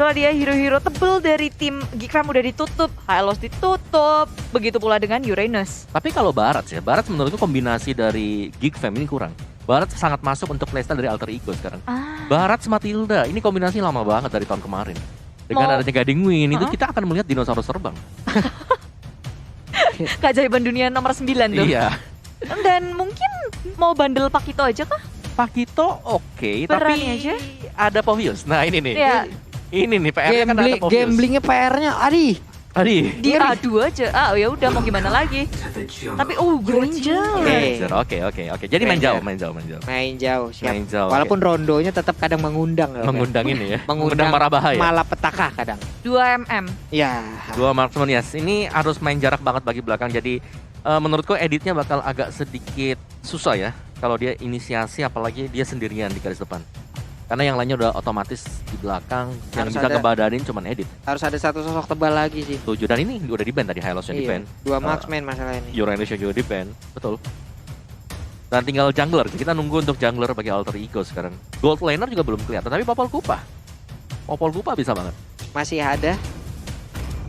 Itulah dia hero-hero tebel dari tim Geek Fam udah ditutup, Hylos ditutup, begitu pula dengan Uranus. Tapi kalau Barat ya, Barat menurutku kombinasi dari Geek Fam ini kurang. Barat sangat masuk untuk playstyle dari Alter Ego sekarang. Barat sama Tilda, ini kombinasi lama banget dari tahun kemarin. Dengan adanya Guiding Wind, itu kita akan melihat dinosaurus terbang. Keajaiban dunia nomor 9 tuh. Iya. Dan mungkin mau bandel Pakito aja kah? Pakito oke, Berani tapi aja. ada Povius. Nah ini nih. Iya. Ini nih PR-nya kan ada Povius. Gamblingnya PR-nya, Adi. Diadu aja. Ya udah mau gimana lagi. Tapi Granger. Oke. Jadi main jauh. Main jauh, siap. Main jauh, Walaupun rondonya tetap kadang mengundang. Mengundang ini ya. Mengundang marah bahaya. Malah petaka kadang. 2 mm. Ya. 2 marksman, yes. Ini harus main jarak banget bagi belakang. Jadi menurutku editnya bakal agak sedikit susah ya. Kalau dia inisiasi apalagi dia sendirian di garis depan. Karena yang lainnya udah otomatis di belakang. Yang bisa ngebadanin cuman edit. Harus ada satu sosok tebal lagi sih. Setuju. Dan ini udah di-ban tadi, Hylos yang di-ban. 2 marksman masalah ini. Uranus juga di-ban. Betul. Dan tinggal jungler. Kita nunggu untuk jungler bagi Alter Ego sekarang. Gold laner juga belum kelihatan. Tapi Popol Kupa bisa banget. Masih ada.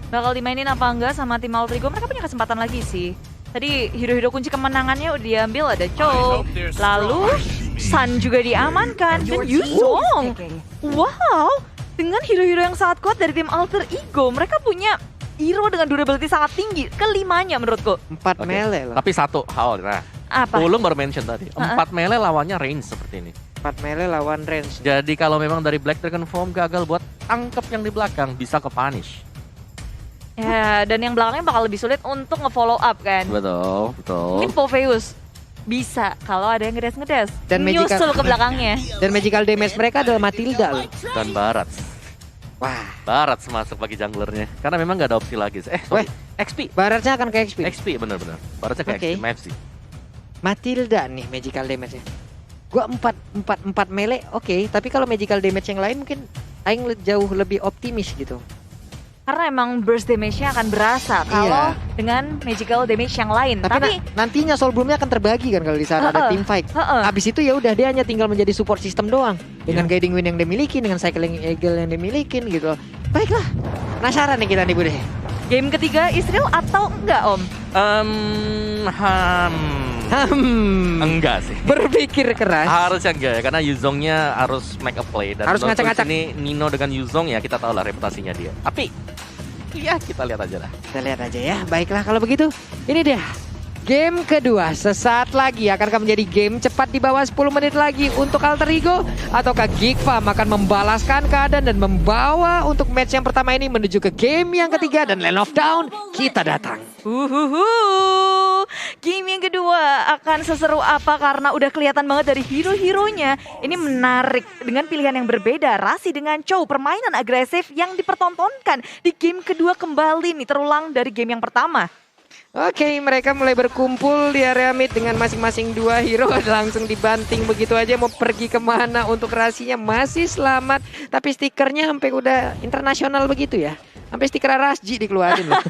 Bakal dimainin apa enggak sama tim Alter Ego? Mereka punya kesempatan lagi sih. Tadi hero-hero kunci kemenangannya udah diambil, ada Cho, lalu Sun juga diamankan, dan Yuzong. Wow, dengan hero-hero yang sangat kuat dari tim Alter Ego, mereka punya hero dengan durability sangat tinggi, kelimanya menurutku. 4 melee loh. Tapi satu hal, nah, Apa? Tulung baru mention tadi, 4 melee lawannya range seperti ini. 4 melee lawan range. Jadi kalau memang dari Black Dragon Form gagal buat angkep yang di belakang, bisa ke punish. Ya, dan yang belakangnya bakal lebih sulit untuk nge-follow up kan. Betul. Mungkin Poveus bisa kalau ada yang ngedes-ngedes. Dan nyusul ke belakangnya. Dan magical damage mereka adalah Matilda loh. Dan Barat. Wah, Barat masuk bagi junglernya. Karena memang nggak ada opsi lagi. Sorry. XP. Baratnya akan ke XP. XP bener-bener. Baratnya ke XP, FC. Matilda nih magical damage-nya. Gua 4 melee oke, tapi kalau magical damage yang lain mungkin aing jauh lebih optimis gitu. Karena emang burst damage-nya akan berasa kalau dengan magical damage yang lain. Tapi nantinya soul bloom-nya akan terbagi kan kalau di saat ada team fight. Habis itu ya udah dia hanya tinggal menjadi support system doang. Dengan guiding wind yang dia miliki, dengan cycling eagle yang dia miliki gitu. Baiklah. Penasaran nih kita nih Bude. Game ketiga Israel atau enggak Om? Enggak sih. Berpikir keras. Harusnya enggak ya, karena Yuzongnya harus make a play. Dan harus ngacak-ngacak. Ini Nino dengan Yuzong ya kita tahu lah reputasinya dia. Tapi ya kita lihat aja lah. Kita lihat aja ya. Baiklah kalau begitu. Ini dia. Game kedua sesaat lagi akan menjadi game cepat di bawah 10 menit lagi untuk Alter Ego. Ataukah Geek Fam akan membalaskan keadaan dan membawa untuk match yang pertama ini menuju ke game yang ketiga. Dan Land of Dawn kita datang. Game yang kedua akan seseru apa karena udah kelihatan banget dari hero-heronya. Ini menarik dengan pilihan yang berbeda. Rasi dengan Cho, permainan agresif yang dipertontonkan di game kedua kembali nih terulang dari game yang pertama. Oke, mereka mulai berkumpul di area mid dengan masing-masing 2 hero. Langsung dibanting begitu aja, mau pergi kemana untuk rasinya masih selamat. Tapi stikernya sampai udah internasional begitu ya. Sampai stiker Rasji dikeluarin loh.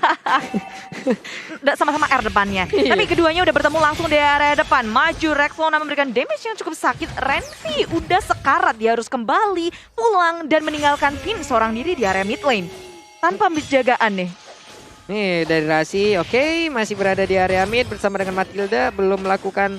Sama-sama R depannya. Tapi keduanya udah bertemu langsung di area depan. Maju Rexona memberikan damage yang cukup sakit. Renvi udah sekarat, dia harus kembali pulang dan meninggalkan Finn seorang diri di area mid lane. Tanpa penjagaan nih. Nih dari Rasi, oke, masih berada di area mid bersama dengan Matilda, belum melakukan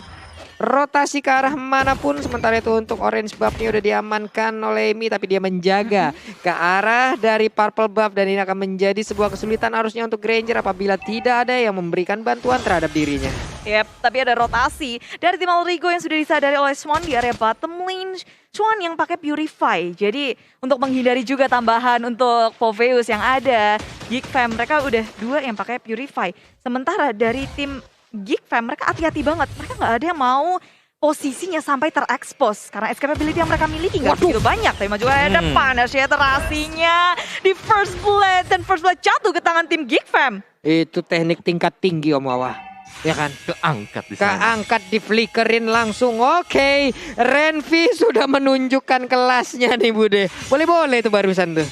rotasi ke arah manapun. Sementara itu untuk orange buff-nya udah diamankan oleh Emi, tapi dia menjaga ke arah dari purple buff. Dan ini akan menjadi sebuah kesulitan harusnya untuk Granger apabila tidak ada yang memberikan bantuan terhadap dirinya. Yap, tapi ada rotasi dari tim Alrigo yang sudah disadari oleh Swan di area bottom lane. Swan yang pakai Purify, jadi untuk menghindari juga tambahan untuk Poveus yang ada. Geek Fam mereka udah 2 yang pakai Purify. Sementara dari tim Geek Fam mereka hati-hati banget. Mereka nggak ada yang mau posisinya sampai terekspos. Karena escapability yang mereka miliki nggak begitu banyak. Tapi maju ke depan, terasinya di first blood. Dan first blood jatuh ke tangan tim Geek Fam. Itu teknik tingkat tinggi Om Wawa. Ya kan? Keangkat di sana. Keangkat, di flickerin langsung. Oke, Renvi sudah menunjukkan kelasnya nih Bude. Boleh-boleh itu barusan tuh.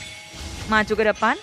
Maju ke depan,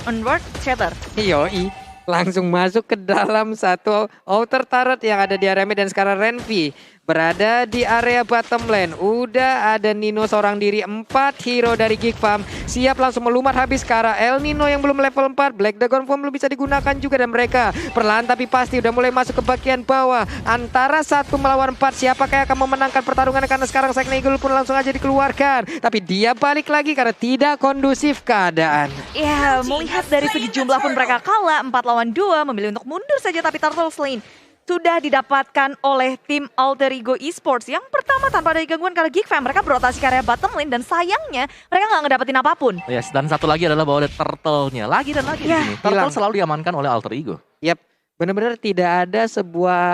onward, shatter. Yoi, langsung masuk ke dalam satu outer turret yang ada di area mid. Dan sekarang Renvi berada di area bottom lane. Udah ada Nino seorang diri, 4 hero dari Geek Farm siap langsung melumat habis ke arah El Nino yang belum level 4. Black Dragon Form belum bisa digunakan juga, dan mereka perlahan tapi pasti udah mulai masuk ke bagian bawah. Antara 1 melawan 4, siapakah yang akan memenangkan pertarungan, karena sekarang Cycling Eagle pun langsung aja dikeluarkan. Tapi dia balik lagi karena tidak kondusif keadaan. Ya, melihat dari segi jumlah pun mereka kalah 4 lawan 2, memilih untuk mundur saja, tapi Turtle Lane sudah didapatkan oleh tim Alter Ego Esports. Yang pertama tanpa ada gangguan karena Geek Fam, mereka berotasi ke area bottom lane dan sayangnya mereka nggak ngedapetin apapun. Yes, dan satu lagi adalah bahwa ada turtle-nya lagi dan lagi Ya, di sini. Turtle hilang. selalu diamankan oleh Alter Ego. Yap, benar-benar tidak ada sebuah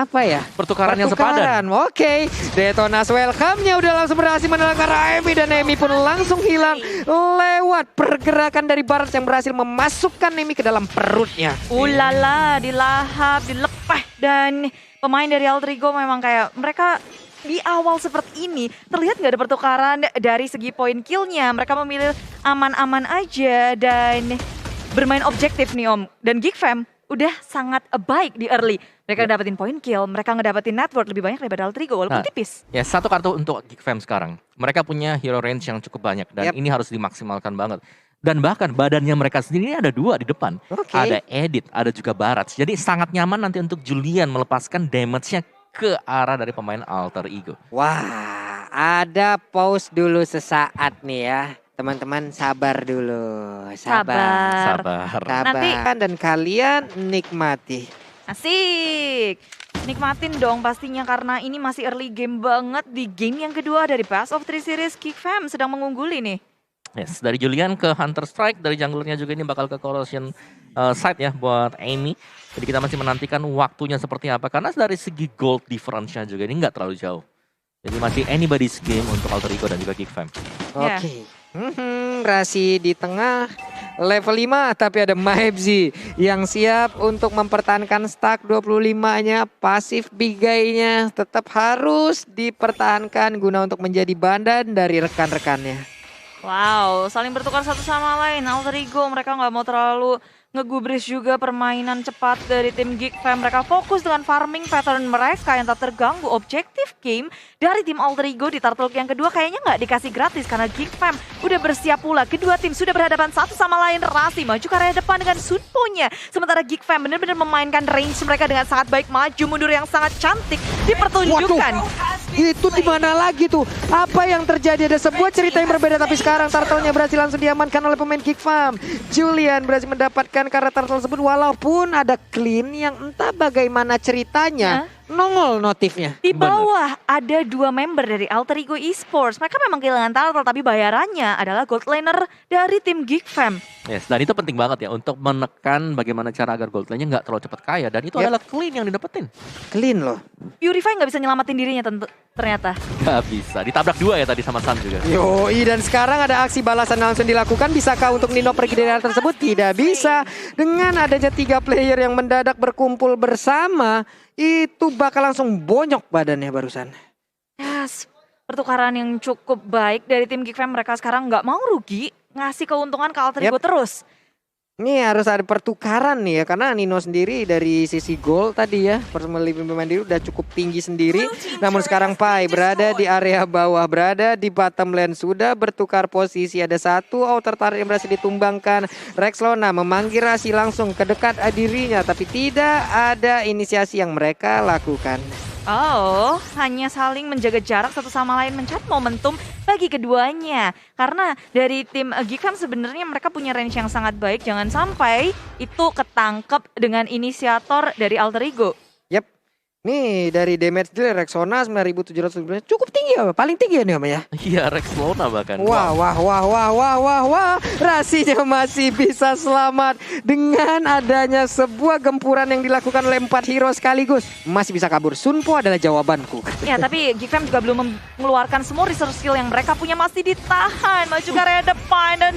apa ya? Pertukaran yang sepadan. Oke, Detonas welcome-nya udah langsung berhasil menelangkan Emi, dan Emi pun langsung hilang lewat pergerakan dari Barat yang berhasil memasukkan Emi ke dalam perutnya. Ulala, dilahap, dilepeh, dan pemain dari Alter Ego memang kayak mereka di awal seperti ini terlihat nggak ada pertukaran dari segi poin kill-nya. Mereka memilih aman-aman aja dan bermain objektif nih Om. Dan Geek Fam udah sangat baik di early. Mereka dapetin poin kill, mereka ngedapetin network lebih banyak daripada Alter Ego walaupun tipis. Ya, satu kartu untuk Geek Fam sekarang. Mereka punya hero range yang cukup banyak dan ini harus dimaksimalkan banget. Dan bahkan badannya mereka sendiri ini ada 2 di depan. Oke. Ada Edit, ada juga Barat. Jadi sangat nyaman nanti untuk Julian melepaskan damage-nya ke arah dari pemain Alter Ego. Wah, ada pause dulu sesaat nih ya. Teman-teman sabar dulu. Sabar. Sabar. Nanti- Dan kalian nikmati. Asik. Nikmatin dong pastinya karena ini masih early game banget di game yang kedua dari Best of 3 Series. Geek Fam sedang mengungguli nih. Yes, dari Julian ke Hunter Strike, dari junglernya juga ini bakal ke Corrosion side ya buat Amy. Jadi kita masih menantikan waktunya seperti apa, karena dari segi gold difference-nya juga ini nggak terlalu jauh. Jadi masih anybody's game untuk Alter Ego dan juga Geek Fam. Ya. Oke. Rasi di tengah level 5, tapi ada Mahebzi yang siap untuk mempertahankan stack 25-nya. Pasif bigainya tetap harus dipertahankan guna untuk menjadi bandan dari rekan-rekannya. Wow, saling bertukar satu sama lain. Alter Ego mereka nggak mau terlalu ngegubris juga permainan cepat dari tim Geek Fam. Mereka fokus dengan farming pattern mereka yang tak terganggu. Objektif game dari tim Alter Ego di Turtle yang kedua kayaknya nggak dikasih gratis karena Geek Fam udah bersiap pula. Kedua tim sudah berhadapan satu sama lain. Rasi maju ke area depan dengan Sunpo-nya. Sementara Geek Fam benar-benar memainkan range mereka dengan sangat baik. Maju mundur yang sangat cantik dipertunjukkan. Itu di mana lagi tuh? Apa yang terjadi? Ada sebuah cerita yang berbeda, tapi sekarang turtle-nya berhasil langsung diamankan oleh pemain Geek Fam. Julian berhasil mendapatkan karena turtle tersebut, walaupun ada clean yang entah bagaimana ceritanya nongol notifnya. Di bawah ada 2 member dari Alter Ego Esports. Mereka memang kehilangan turtle tapi bayarannya adalah gold laner dari tim Geek Fam. Yes, dan itu penting banget ya untuk menekan bagaimana cara agar gold lane-nya nggak terlalu cepat kaya, dan itu adalah clean yang didapetin. Clean loh. Purify nggak bisa nyelamatin dirinya ternyata. Nggak bisa, ditabrak 2 ya tadi sama Sun juga. Yoi, dan sekarang ada aksi balasan langsung dilakukan. Bisakah untuk Nino pergi dari area tersebut? Tidak bisa. Dengan adanya 3 player yang mendadak berkumpul bersama, itu bakal langsung bonyok badannya barusan. Yes, pertukaran yang cukup baik dari tim Geek Fam. Mereka sekarang nggak mau rugi, ngasih keuntungan ke Alter Ego terus. Ini harus ada pertukaran nih ya, karena Nino sendiri dari sisi gol tadi ya, personal living pemain diri udah cukup tinggi sendiri. Namun sekarang Pai berada di area bawah, berada di bottom lane, sudah bertukar posisi. Ada 1 outer turret yang berhasil ditumbangkan. Rexlona memanggil Rasi langsung ke dekat dirinya, tapi tidak ada inisiasi yang mereka lakukan. Oh, hanya saling menjaga jarak satu sama lain, mencari momentum bagi keduanya. Karena dari tim Geek Fam sebenarnya mereka punya range yang sangat baik. Jangan sampai itu ketangkep dengan inisiator dari Alter Ego. Yap. Nih dari damage deal Rexona 9.700 cukup tinggi ya, paling tinggi ya nih Om ya. Iya, Rexlona bahkan. Wah. Rasinya masih bisa selamat dengan adanya sebuah gempuran yang dilakukan oleh 4 hero sekaligus. Masih bisa kabur. Sunpo adalah jawabanku. Ya, tapi Geek Fam juga belum mengeluarkan semua resource skill yang mereka punya, masih ditahan. Maju ke area depan dan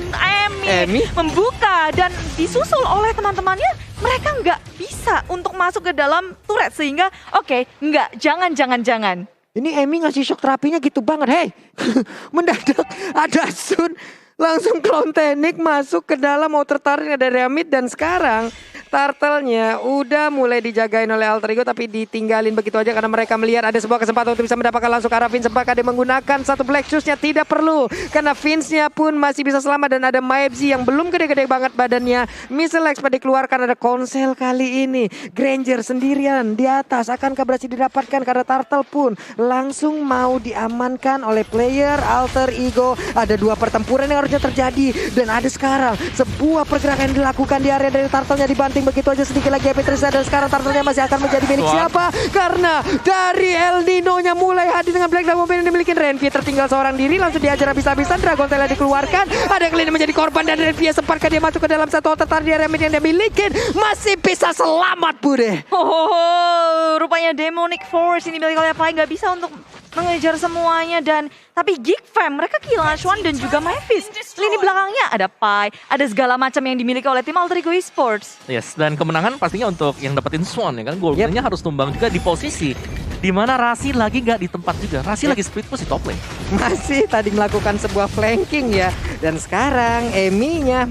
Emi membuka dan disusul oleh teman-temannya. Mereka nggak bisa untuk masuk ke dalam turret sehingga jangan. Ini Emi ngasih shock terapinya gitu banget. Hei, mendadak ada Sun langsung clown teknik masuk ke dalam outer turret dari mid, dan sekarang Turtle-nya udah mulai dijagain oleh Alter Ego tapi ditinggalin begitu aja karena mereka melihat ada sebuah kesempatan untuk bisa mendapatkan langsung ke arah Vince. Apakah dia menggunakan satu Black Shoes-nya? Tidak perlu karena Vince-nya pun masih bisa selamat dan ada Maebzi yang belum gede-gede banget badannya. Missile Expert dikeluarkan, ada konsel kali ini. Granger sendirian di atas, akankah berhasil didapatkan karena Turtle pun langsung mau diamankan oleh player Alter Ego. Ada dua pertempuran yang harusnya terjadi dan ada sekarang sebuah pergerakan yang dilakukan di area dari Turtle-nya, dibanting begitu aja sedikit lagi Petrisa dan sekarang Turtle-nya masih akan menjadi milik siapa? Karena dari El Nino-nya mulai hadir dengan Black Dragon yang dimiliki Renvie, tertinggal seorang diri langsung diajar habis-habisan. Dragon Tail dikeluarkan, ada yang lain menjadi korban dan Renvie sempatkah dia masuk ke dalam satu otot di area mid yang dia miliki, masih bisa selamat Bude. Rupanya Demonic Force ini milik oleh Pai nggak bisa untuk mengejar semuanya dan tapi Geek Fam mereka kehilangan Swan dan juga Mavis. Lini belakangnya ada Pai, ada segala macam yang dimiliki oleh tim Alter Ego Esports. Yes, dan kemenangan pastinya untuk yang dapetin Swan ya kan. Goldennya harus tumbang juga di posisi di mana Rasi lagi nggak di tempat juga. Rasi lagi split push di top lane. Masih tadi melakukan sebuah flanking ya. Dan sekarang Emi-nya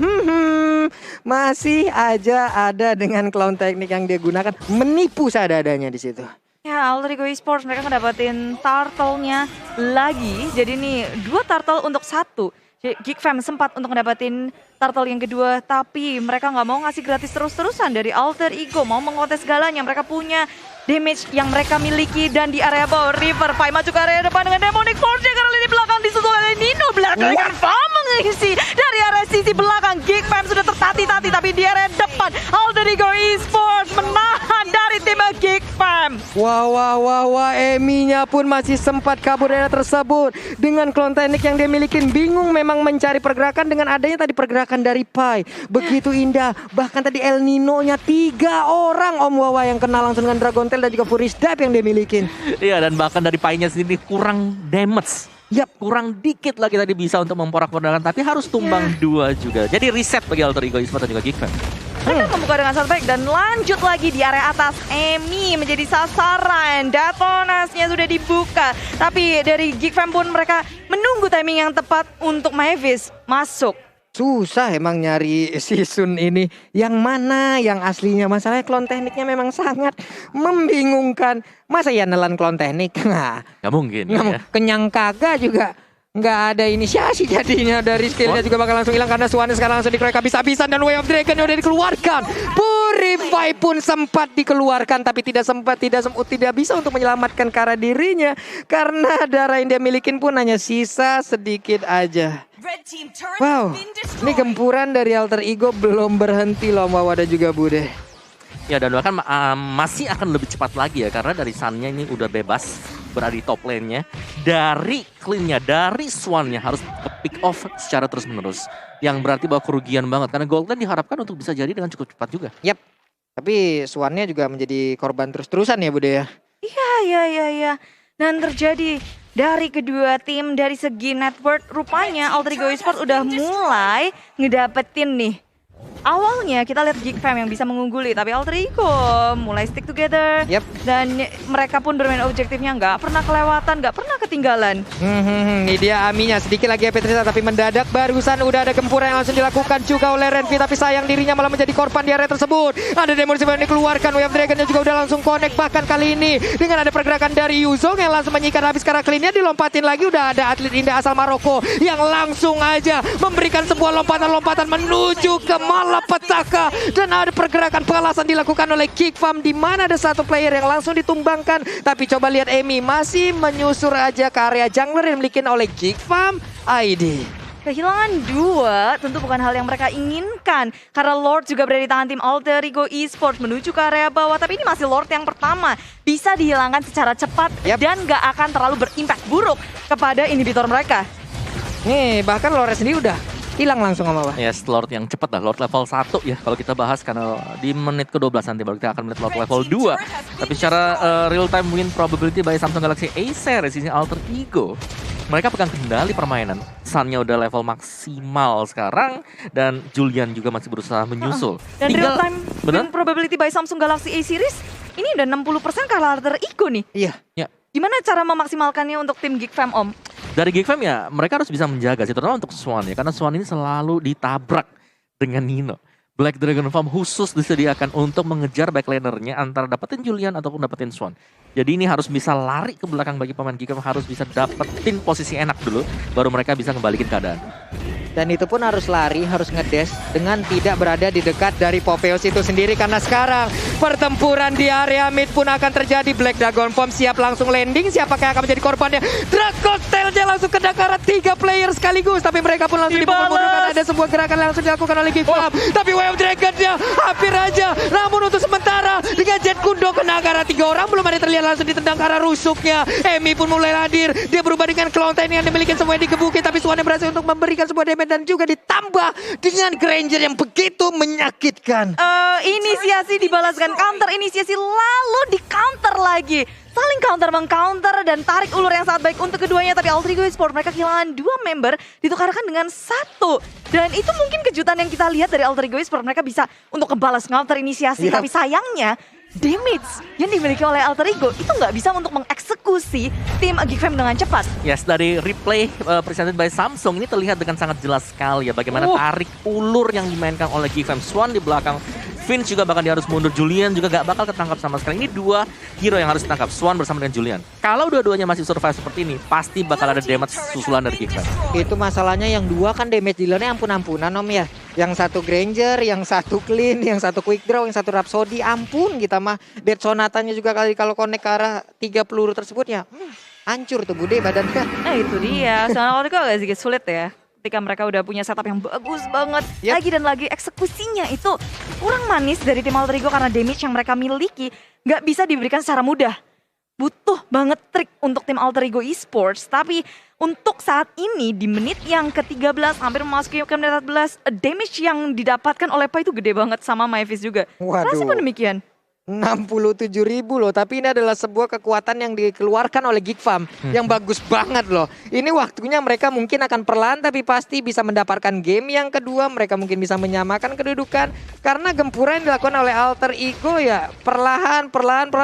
masih aja ada dengan clown teknik yang dia gunakan, menipu seadanya di situ. Ya, Alter Ego Esports mereka ngedapetin turtle-nya lagi. Jadi nih 2 turtle untuk 1. Geek Fam sempat untuk ngedapetin turtle yang kedua, tapi mereka nggak mau ngasih gratis terus-terusan dari Alter Ego, mau mengontes segalanya. Mereka punya damage yang mereka miliki dan di area bawah River Pai maju ke area depan dengan Demonic Force karena lini belakang disusul oleh Nino belakang dengan Fam mengisi dari area sisi belakang. Geek Fam sudah tertati-tati tapi di area depan Alter Ego Esports menahan dari tim Geek Fam. Wah, Emi-nya pun masih sempat kabur dari tersebut dengan clone teknik yang dia miliki. Bingung memang mencari pergerakan dengan adanya tadi pergerakan dari Pai. Begitu indah, bahkan tadi El Nino-nya 3 orang Om Wawa yang kena langsung dengan Dragon Tail dan juga Furious Dive yang dia miliki. Iya, dan bahkan dari Pai-nya sendiri kurang damage. Yap, Kurang dikit lagi tadi bisa untuk memporak-porandakan, tapi harus tumbang 2 juga. Jadi reset bagi Alter Ego Esports dan juga Geek Fam. Mereka membuka dengan sangat baik dan lanjut lagi di area atas. Emi menjadi sasaran. Datonasnya sudah dibuka. Tapi dari Geek Fam pun mereka menunggu timing yang tepat untuk Mavis masuk. susah emang nyari season ini. Yang mana yang aslinya? Masalahnya clone tekniknya memang sangat membingungkan. Masa ya nelan clone teknik? Nah, Gak mungkin nggak ya. kenyang kagak juga. Nggak ada inisiasi jadinya dari skillnya juga bakal langsung hilang karena Swan sekarang langsung dikeroyok habis-habisan dan Way of Dragon udah dikeluarkan. Purify pun sempat dikeluarkan tapi tidak bisa untuk menyelamatkan cara dirinya karena darah yang dia milikin pun hanya sisa sedikit aja. Wow, ini gempuran dari Alter Ego belum berhenti loh Wawa dan juga Bude. Ya dan bahkan masih akan lebih cepat lagi ya karena dari Sun-nya ini udah bebas berada di top lane-nya. Dari clean-nya, dari Swan-nya harus ke pick off secara terus-menerus. Yang berarti bahwa kerugian banget karena Golden diharapkan untuk bisa jadi dengan cukup cepat juga. Yap, tapi Swan-nya juga menjadi korban terus-terusan ya Bude ya. Iya. Dan terjadi dari kedua tim dari segi network rupanya Alter Ego Esports udah mulai ngedapetin nih. Awalnya kita lihat Geek Fam yang bisa mengungguli, tapi Alter Ego mulai stick together. Yap. Dan mereka pun bermain objektifnya nggak pernah kelewatan, nggak pernah ketinggalan. Ini dia Aminya sedikit lagi ya Petrisa tapi mendadak barusan udah ada gempuran yang langsung dilakukan juga oleh Renvi tapi sayang dirinya malah menjadi korban di area tersebut. Ada Demon Silver yang dikeluarkan, Way of Dragon juga udah langsung connect bahkan kali ini dengan ada pergerakan dari Yuzong yang langsung menyikat habis karena clean-nya dilompatin lagi. Udah ada atlet indah asal Maroko yang langsung aja memberikan sebuah lompatan-lompatan menuju ke malapetaka dan ada pergerakan balasan dilakukan oleh Geek Fam di mana ada satu player yang langsung ditumbangkan. Tapi coba lihat Emi masih menyusur aja ke area jungler yang dimiliki oleh Geek Fam ID. Kehilangan 2 tentu bukan hal yang mereka inginkan karena Lord juga berada di tangan tim Alter Ego Esports menuju ke area bawah. Tapi ini masih Lord yang pertama bisa dihilangkan secara cepat dan gak akan terlalu berimpact buruk kepada inhibitor mereka. Nih bahkan Lord sendiri udah hilang langsung sama bawah. Yes, Lord yang cepat lah, Lord level 1 ya kalau kita bahas karena di menit ke-12 nanti baru kita akan melihat Lord level 2. Tapi secara real time win probability by Samsung Galaxy A series ini Alter Ego. Mereka pegang kendali permainan. Sun-nya udah level maksimal sekarang dan Julian juga masih berusaha menyusul. Dan real time win probability by Samsung Galaxy A series ini udah 60% ke Alter Ego nih. Iya. Ya. Gimana cara memaksimalkannya untuk tim Geek Fam Om? Dari Geek Fam ya mereka harus bisa menjaga sih terutama untuk Swan ya karena Swan ini selalu ditabrak dengan Nino. Black Dragon Farm khusus disediakan untuk mengejar backlanernya antara dapetin Julian ataupun dapetin Swan. Jadi ini harus bisa lari ke belakang bagi pemain GiGFam, harus bisa dapetin posisi enak dulu, baru mereka bisa kembaliin keadaan. Dan itu pun harus lari, harus ngedash dengan tidak berada di dekat dari Popeyos itu sendiri. Karena sekarang pertempuran di area mid pun akan terjadi. Black Dragon Farm siap langsung landing. Siapakah yang akan menjadi korbannya? Dragon Tail-nya langsung kena ke arah 3 player sekaligus. Tapi mereka pun langsung dipukul mundur karena ada sebuah gerakan yang langsung dilakukan oleh GiGFam. Tapi Wave Dragon-nya hampir aja. Namun untuk sementara dengan Jet Kundo kena ke arah 3 orang. Belum ada terlihat langsung ditendang ke arah rusuknya. Emi pun mulai hadir. Dia berubah dengan Cloud9 yang dimiliki semuanya digebukin. Tapi Swan yang berhasil untuk memberikan sebuah damage dan juga ditambah dengan Granger yang begitu menyakitkan. Inisiasi dibalaskan counter inisiasi lalu di counter lagi. Saling counter-meng-counter dan tarik ulur yang sangat baik untuk keduanya. Tapi Alter Ego Esports mereka kehilangan 2 member ditukarkan dengan 1. Dan itu mungkin kejutan yang kita lihat dari Alter Ego Esports. Mereka bisa untuk ngebalas counter inisiasi. Tapi sayangnya damage yang dimiliki oleh Alter Ego itu nggak bisa untuk mengeksekusi tim GiGFam dengan cepat. Yes, dari replay presented by Samsung ini terlihat dengan sangat jelas sekali ya bagaimana tarik ulur yang dimainkan oleh GiGFam. Swan di belakang, Vince juga bahkan dia harus mundur, Julian juga gak bakal ketangkap sama sekali. Ini 2 hero yang harus ditangkap, Swan bersama dengan Julian. Kalau dua-duanya masih survive seperti ini, pasti bakal ada damage susulan dari GiGFam. Itu masalahnya yang 2 kan damage dealernya ampun-ampunan Om ya. Yang 1 Granger, yang 1 Clean, yang 1 Quick Draw, yang 1 Rhapsody. Ampun kita mah. Dead Sonatanya juga kali kalau connect ke arah 3 peluru tersebut ya. Hancur tuh Bude badannya. Nah itu dia, soalnya kalau itu agak sedikit sulit ya. Ketika mereka udah punya setup yang bagus banget, lagi dan lagi eksekusinya itu kurang manis dari tim Alter Ego karena damage yang mereka miliki nggak bisa diberikan secara mudah. Butuh banget trik untuk tim Alter Ego Esports, tapi untuk saat ini di menit yang ke-13 hampir memasuki ke menit 14, damage yang didapatkan oleh Pai itu gede banget sama Mavis juga. Rasa pun demikian. 67.000 loh, tapi ini adalah sebuah kekuatan yang dikeluarkan oleh GiGFam yang bagus banget loh. Ini waktunya mereka mungkin akan perlahan tapi pasti bisa mendapatkan game yang kedua. Mereka mungkin bisa menyamakan kedudukan karena gempuran yang dilakukan oleh Alter Ego ya perlahan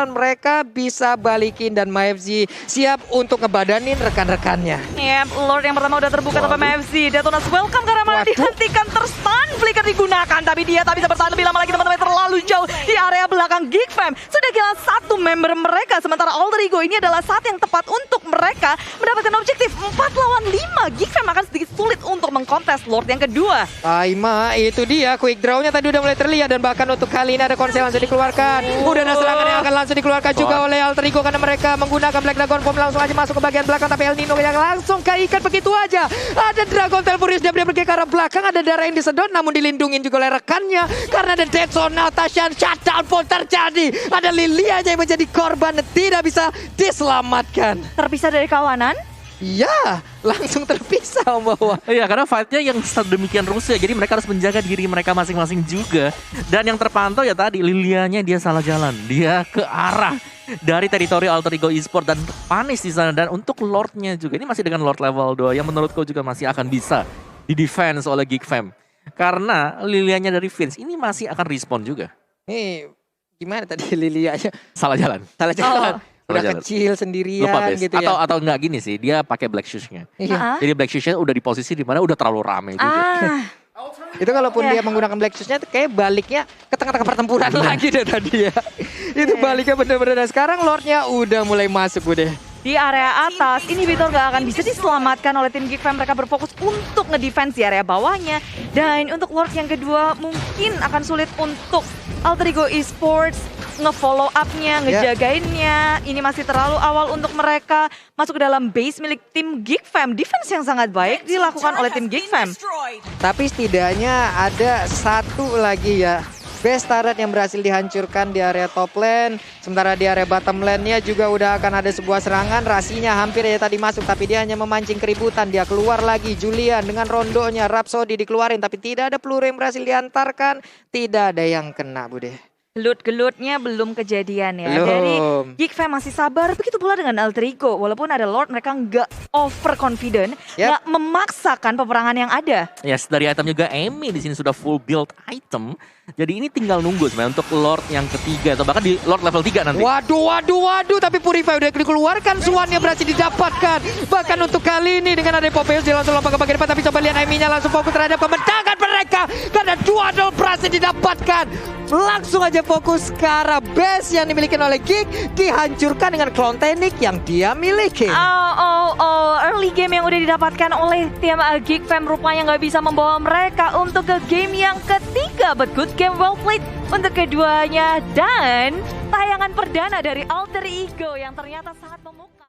mereka bisa balikin dan MFZ siap untuk ngebadanin rekan-rekannya. Yep, Lord yang pertama udah terbuka tanpa MFZ. Detonas welcome karena malah dihentikan, terstun flicker digunakan tapi dia tak bisa bertahan lebih lama lagi teman-teman, terlalu jauh di area belakang. GiGFam sudah kehilangan 1 member mereka, sementara Alter Ego ini adalah saat yang tepat untuk mereka mendapatkan objektif 4 lawan 5. GiGFam akan sedikit sulit untuk mengkontes Lord yang kedua. Aima, itu dia quick draw-nya tadi udah mulai terlihat dan bahkan untuk kali ini ada konsel langsung dikeluarkan. Udah ada serangan yang akan langsung dikeluarkan juga oleh Alter Ego karena mereka menggunakan Black Dragon Bomb langsung aja masuk ke bagian belakang, tapi El Nino yang langsung keikat begitu aja. Ada Dragon Tail Furious, dia pergi ke arah belakang, ada darah yang disedot namun dilindungin juga oleh rekannya karena ada Dead Sonata shutdown pun terjadi. Ada Lilia yang menjadi korban dan tidak bisa diselamatkan. Terpisah dari kawanan? Ya, langsung terpisah Om Bawa. Iya, karena fight-nya yang sedemikian rusuh ya, jadi mereka harus menjaga diri mereka masing-masing juga. Dan yang terpantau ya tadi, Lilianya dia salah jalan. Dia ke arah dari teritori Alter Ego Esports dan panis di sana. Dan untuk Lord-nya juga, ini masih dengan Lord level 2 yang menurutku juga masih akan bisa di-defense oleh GiGFam. Karena Lilianya dari Vince ini masih akan respon juga. Gimana tadi Lilia aja? Salah jalan. Salah jalan. Udah jalan. kecil sendirian gitu ya. Atau enggak gini sih, dia pakai Black Shoes-nya. Iya. Jadi Black Shoes-nya udah di posisi di mana udah terlalu rame juga. Itu kalaupun dia menggunakan Black Shoes-nya kayak baliknya ke tengah-tengah pertempuran lagi deh tadi ya. Itu baliknya bener-bener. Sekarang Lord-nya udah mulai masuk udah. Di area atas, inhibitor gak akan bisa diselamatkan oleh tim GiGFam. Mereka berfokus untuk ngedefense di area bawahnya. Dan untuk Lord yang kedua mungkin akan sulit untuk Alter Ego Esports nge-follow up-nya, ngejagainnya. Ini masih terlalu awal untuk mereka masuk ke dalam base milik tim GiGFam. Defense yang sangat baik dilakukan oleh tim GiGFam. Tapi setidaknya ada satu lagi ya. Base turret yang berhasil dihancurkan di area top lane. Sementara di area bottom lane-nya juga udah akan ada sebuah serangan. Rasinya hampir ya tadi masuk, tapi dia hanya memancing keributan. Dia keluar lagi, Julian dengan rondonya. Rhapsody dikeluarin, tapi tidak ada peluru yang berhasil diantarkan. Tidak ada yang kena, Bude. Gelut-gelutnya belum kejadian ya. Belum. Jadi GiGFam masih sabar. Begitu pula dengan Alter Ego. Walaupun ada Lord, mereka nggak overconfident, nggak memaksakan peperangan yang ada. Yes, dari item juga Emi di sini sudah full build item. Jadi ini tinggal nunggu sebenarnya untuk Lord yang ketiga atau bahkan di Lord level 3 nanti. Waduh, tapi Purify udah dikeluarkan, Swan-nya berhasil didapatkan. Bahkan untuk kali ini dengan ada Popeyos dia langsung lompat ke bagian depan, tapi coba lihat Emi-nya langsung fokus terhadap kemenangan mereka. Karena dan 2-0 berhasil didapatkan. Langsung aja fokus ke arah base yang dimiliki oleh Geek, dihancurkan dengan clone teknik yang dia miliki. Early game yang udah didapatkan oleh tim Geek Fam rupanya nggak bisa membawa mereka untuk ke game yang ketiga. But good game, well played untuk keduanya. Dan tayangan perdana dari Alter Ego yang ternyata sangat memukau.